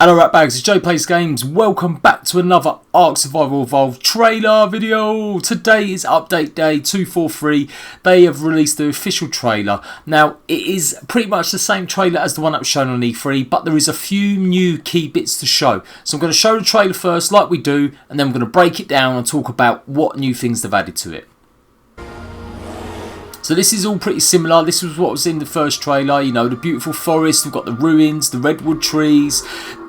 Hello Ratbags, it's Jade Plays Games. Welcome back to another Ark Survival Evolved trailer video. Today is update day 243. They have released the official trailer. Now, it is pretty much the same trailer as the one that was shown on E3, but there is a few new key bits to show. So I'm going to show the trailer first, like we do, and then we're going to break it down and talk about what new things they've added to it. So this is all pretty similar. This was what was in the first trailer. You know, the beautiful forest. We've got the ruins, the redwood trees.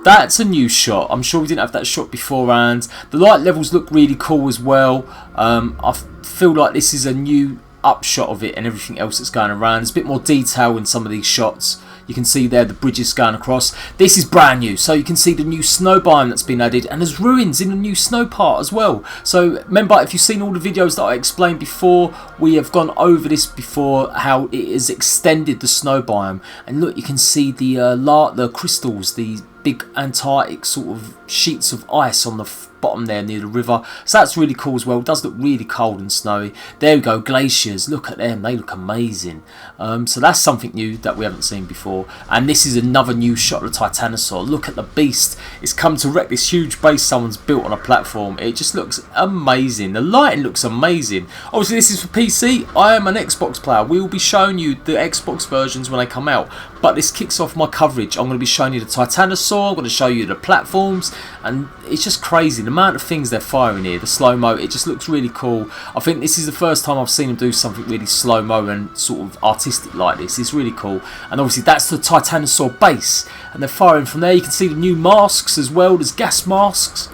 That's a new shot. I'm sure we didn't have that shot beforehand. The light levels look really cool as well. I feel like this is a new upshot of it and everything else that's going around. There's a bit more detail in some of these shots. You can see there the bridges going across. This is brand new, so you can see the new snow biome that's been added, and there's ruins in the new snow part as well. So remember, if you've seen all the videos that I explained before, we have gone over this before, how it has extended the snow biome. And look, you can see the crystals, the big Antarctic sort of sheets of ice on the bottom there near the river. So that's really cool as well. It does look really cold and snowy. There we go, glaciers. Look at them, they look amazing. So that's something new that we haven't seen before. And this is another new shot of the Titanosaur. Look at the beast. It's come to wreck this huge base someone's built on a platform. It just looks amazing. The lighting looks amazing. Obviously this is for PC. I am an Xbox player. We will be showing you the Xbox versions when they come out. But this kicks off my coverage. I'm going to be showing you the Titanosaur. I'm going to show you the platforms. And it's just crazy. The amount of things they're firing here. The slow-mo, it just looks really cool. I think this is the first time I've seen them do something really slow-mo and sort of artistic like this. It's really cool. And obviously that's the Titanosaur base. And they're firing from there. You can see the new masks as well. There's gas masks.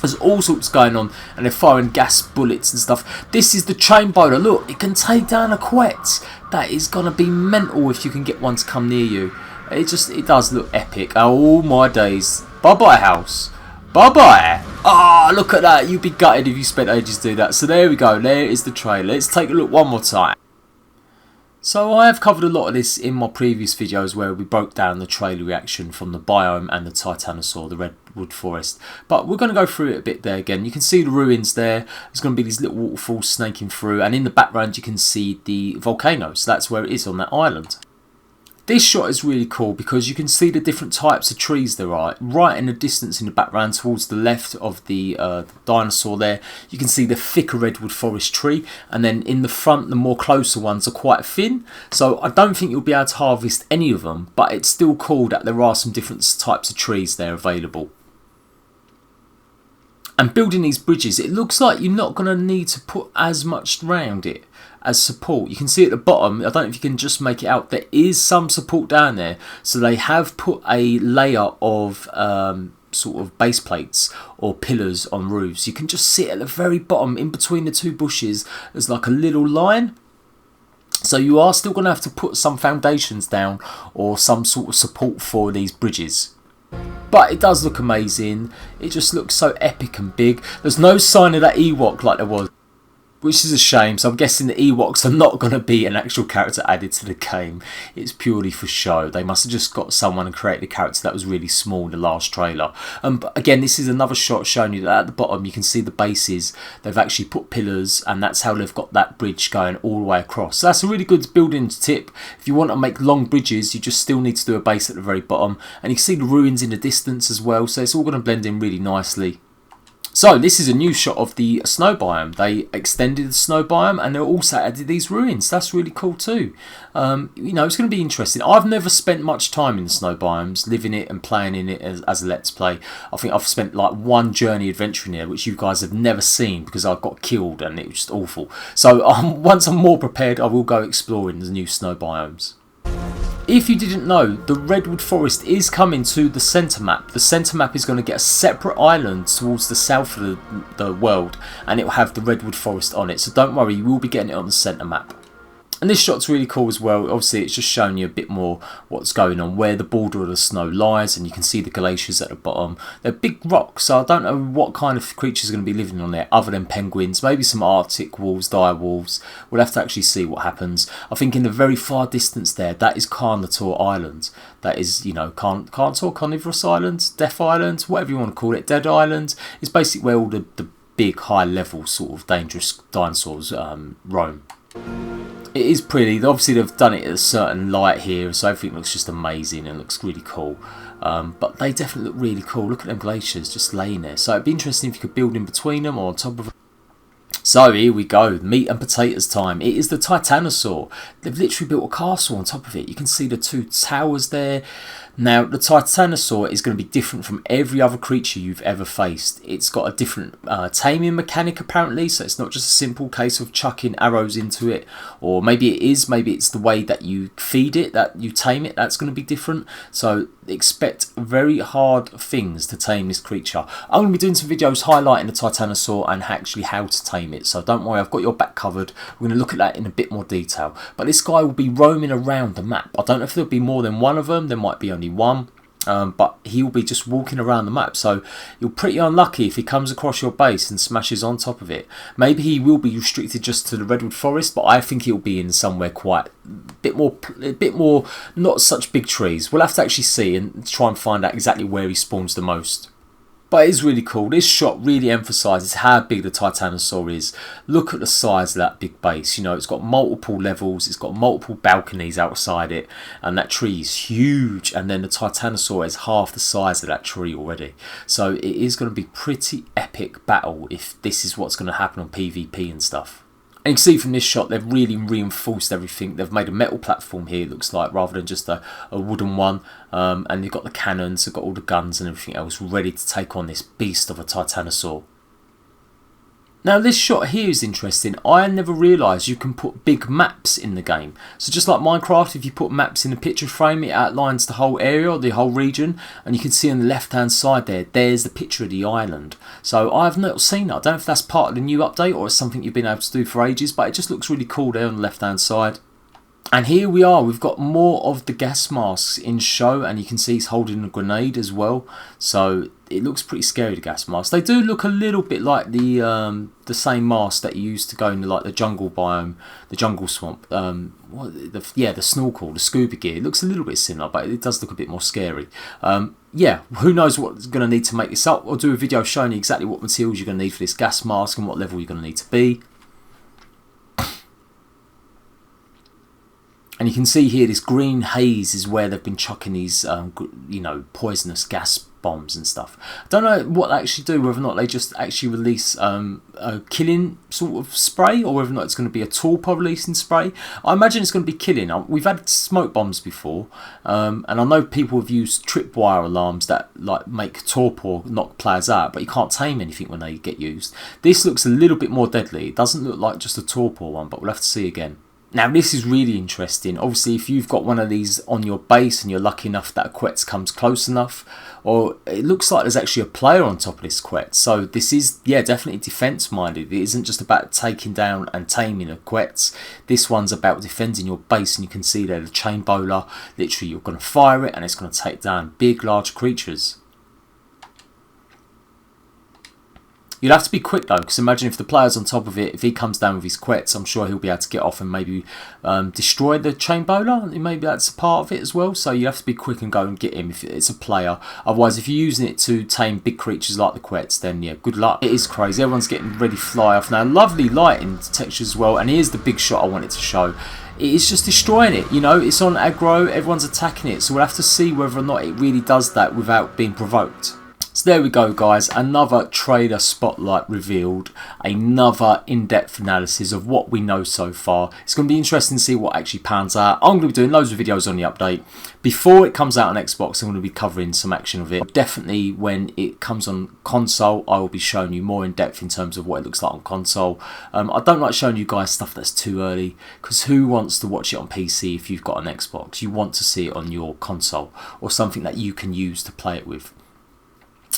There's all sorts going on, and they're firing gas bullets and stuff. This is the chain boulder. Look, it can take down a quet. That is gonna be mental if you can get one to come near you. It does look epic. Oh my days. Bye bye house. Bye bye. Ah, look at that. You'd be gutted if you spent ages to do that. So there we go. There is the trailer. Let's take a look one more time. So I have covered a lot of this in my previous videos where we broke down the trailer reaction from the Biome and the Titanosaur, the Redwood Forest. But we're going to go through it a bit there again. You can see the ruins there. There's going to be these little waterfalls snaking through. And in the background you can see the volcano. So that's where it is on that island. This shot is really cool because you can see the different types of trees there are. Right in the distance in the background towards the left of the dinosaur there, you can see the thicker redwood forest tree. And then in the front, the more closer ones are quite thin. So I don't think you'll be able to harvest any of them, but it's still cool that there are some different types of trees there available. And building these bridges, it looks like you're not going to need to put as much around it as support. You can see at the bottom, I don't know if you can just make it out, there is some support down there. So they have put a layer of sort of base plates or pillars on roofs. You can just see at the very bottom in between the two bushes there's like a little line. So you are still going to have to put some foundations down or some sort of support for these bridges. But it does look amazing. It just looks so epic and big. There's no sign of that Ewok like there was, which is a shame. So I'm guessing the Ewoks are not going to be an actual character added to the game. It's purely for show. They must have just got someone and created a character that was really small in the last trailer. But again, this is another shot showing you that at the bottom you can see the bases. They've actually put pillars, and that's how they've got that bridge going all the way across. So that's a really good building tip. If you want to make long bridges, you just still need to do a base at the very bottom. And you can see the ruins in the distance as well. So it's all going to blend in really nicely. So this is a new shot of the snow biome. They extended the snow biome and they also added these ruins. That's really cool too. You know, it's going to be interesting. I've never spent much time in the snow biomes, living it and playing in it as a Let's Play. I think I've spent like one journey adventuring here, which you guys have never seen because I got killed and it was just awful. So once I'm more prepared, I will go exploring the new snow biomes. If you didn't know, the Redwood Forest is coming to the centre map. The centre map is going to get a separate island towards the south of the world, and it will have the Redwood Forest on it. So don't worry, you will be getting it on the centre map. And this shot's really cool as well. Obviously it's just showing you a bit more what's going on, where the border of the snow lies, and you can see the glaciers at the bottom. They're big rocks, so I don't know what kind of creatures are going to be living on there other than penguins, maybe some Arctic wolves, dire wolves. We'll have to actually see what happens. I think in the very far distance there, that is Carnotaur Island. That is, you know, Carnotaur, Carnivorous Island, Death Island, whatever you want to call it. Dead Island is basically where all the big high level sort of dangerous dinosaurs roam. It is pretty. Obviously they've done it at a certain light here, so everything looks just amazing and looks really cool. But they definitely look really cool. Look at them glaciers just laying there. So it'd be interesting if you could build in between them or on top of them. So here we go, meat and potatoes time. It is the Titanosaur. They've literally built a castle on top of it. You can see the two towers there. Now, the Titanosaur is going to be different from every other creature you've ever faced. It's got a different taming mechanic apparently, so it's not just a simple case of chucking arrows into it. Or maybe it is, maybe it's the way that you feed it, that you tame it, that's going to be different. So expect very hard things to tame this creature. I'm going to be doing some videos highlighting the Titanosaur and actually how to tame it. So don't worry, I've got your back covered. We're going to look at that in a bit more detail. But this guy will be roaming around the map. I don't know if there'll be more than one of them. There might be only one, but he'll be just walking around the map, so you're pretty unlucky if he comes across your base and smashes on top of it. Maybe he will be restricted just to the Redwood Forest, but I think he'll be in somewhere quite a bit more not such big trees. We'll have to actually see and try and find out exactly where he spawns the most. But it is really cool. This shot really emphasises how big the Titanosaur is. Look at the size of that big base. You know, it's got multiple levels. It's got multiple balconies outside it. And that tree is huge. And then the Titanosaur is half the size of that tree already. So it is going to be pretty epic battle if this is what's going to happen on PvP and stuff. And you can see from this shot, they've really reinforced everything. They've made a metal platform here, it looks like, rather than just a wooden one. And they've got the cannons, they've got all the guns and everything else ready to take on this beast of a Titanosaur. Now this shot here is interesting. I never realised you can put big maps in the game. So just like Minecraft, if you put maps in a picture frame, it outlines the whole area or the whole region. And you can see on the left hand side there's the picture of the island. So I've not seen that. I don't know if that's part of the new update or it's something you've been able to do for ages, but it just looks really cool there on the left hand side. And here we are, we've got more of the gas masks in show, and you can see he's holding a grenade as well. So it looks pretty scary, the gas masks. They do look a little bit like the same mask that you used to go into like the jungle biome, the jungle swamp. The snorkel, the scuba gear. It looks a little bit similar, but it does look a bit more scary. Yeah, who knows what's going to need to make this up. I'll do a video showing you exactly what materials you're going to need for this gas mask and what level you're going to need to be. And you can see here this green haze is where they've been chucking these, poisonous gas bombs and stuff. I don't know what they actually do, whether or not they just actually release a killing sort of spray, or whether or not it's going to be a torpor releasing spray. I imagine it's going to be killing. We've had smoke bombs before, and I know people have used tripwire alarms that like make torpor knock players out, but you can't tame anything when they get used. This looks a little bit more deadly. It doesn't look like just a torpor one, but we'll have to see again. Now this is really interesting. Obviously if you've got one of these on your base and you're lucky enough that a Quetz comes close enough, or it looks like there's actually a player on top of this Quetz. So this is, yeah, definitely defense minded. It isn't just about taking down and taming a Quetz. This one's about defending your base, and you can see there the chain bowler. Literally you're going to fire it and it's going to take down big large creatures. You'd have to be quick though, because imagine if the player's on top of it, if he comes down with his Quetz, I'm sure he'll be able to get off and maybe destroy the chain bowler. Maybe that's a part of it as well. So you have to be quick and go and get him if it's a player. Otherwise, if you're using it to tame big creatures like the Quetz, then yeah, good luck. It is crazy. Everyone's getting ready to fly off now. Lovely lighting texture as well. And here's the big shot I wanted to show. It is just destroying it, you know, it's on aggro, everyone's attacking it. So we'll have to see whether or not it really does that without being provoked. So there we go guys, another trader spotlight revealed, another in-depth analysis of what we know so far. It's going to be interesting to see what actually pans out. I'm going to be doing loads of videos on the update. Before it comes out on Xbox, I'm going to be covering some action of it. Definitely when it comes on console, I will be showing you more in depth in terms of what it looks like on console. I don't like showing you guys stuff that's too early, because who wants to watch it on PC if you've got an Xbox? You want to see it on your console, or something that you can use to play it with.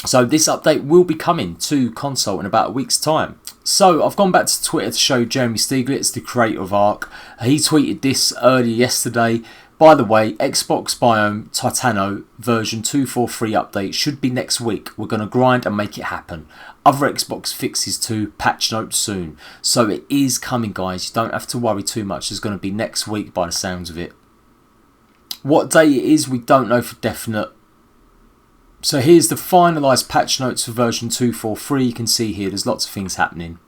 So this update will be coming to console in about a week's time. So I've gone back to Twitter to show Jeremy Stieglitz, the creator of Ark. He tweeted this earlier yesterday. By the way, Xbox Biome Titano version 2.4.3 update should be next week. We're going to grind and make it happen. Other Xbox fixes too, patch notes soon. So it is coming guys, you don't have to worry too much. It's going to be next week by the sounds of it. What day it is we don't know for definite. So here's the finalised patch notes for version 2.4.3. You can see here there's lots of things happening.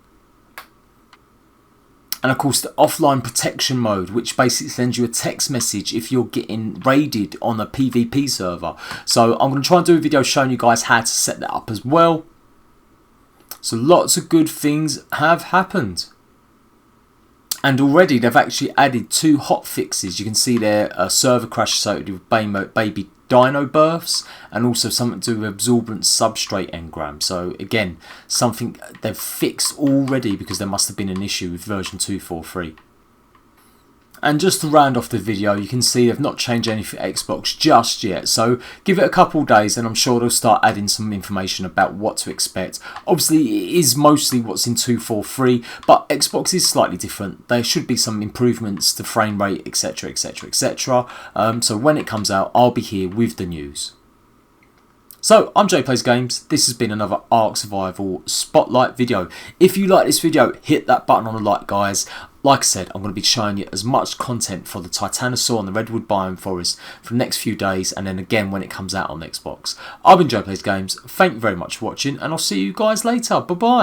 And of course the offline protection mode, which basically sends you a text message if you're getting raided on a PvP server. So I'm going to try and do a video showing you guys how to set that up as well. So lots of good things have happened. And already they've actually added 2 hot fixes. You can see there a server crash associated with baby dino births, and also something to do with absorbent substrate engram. So again, something they've fixed already, because there must have been an issue with version 2.4.3. And just to round off the video, you can see they've not changed anything for Xbox just yet. So give it a couple of days and I'm sure they'll start adding some information about what to expect. Obviously it is mostly what's in 2.4.3, but Xbox is slightly different. There should be some improvements to frame rate, etc, etc, etc. So when it comes out, I'll be here with the news. So, I'm Jade Plays Games. This has been another Ark Survival Spotlight video. If you like this video, hit that button on the like, guys. Like I said, I'm going to be showing you as much content for the Titanosaur and the Redwood Biome Forest for the next few days, and then again when it comes out on Xbox. I've been Jade Plays Games. Thank you very much for watching, and I'll see you guys later. Bye-bye.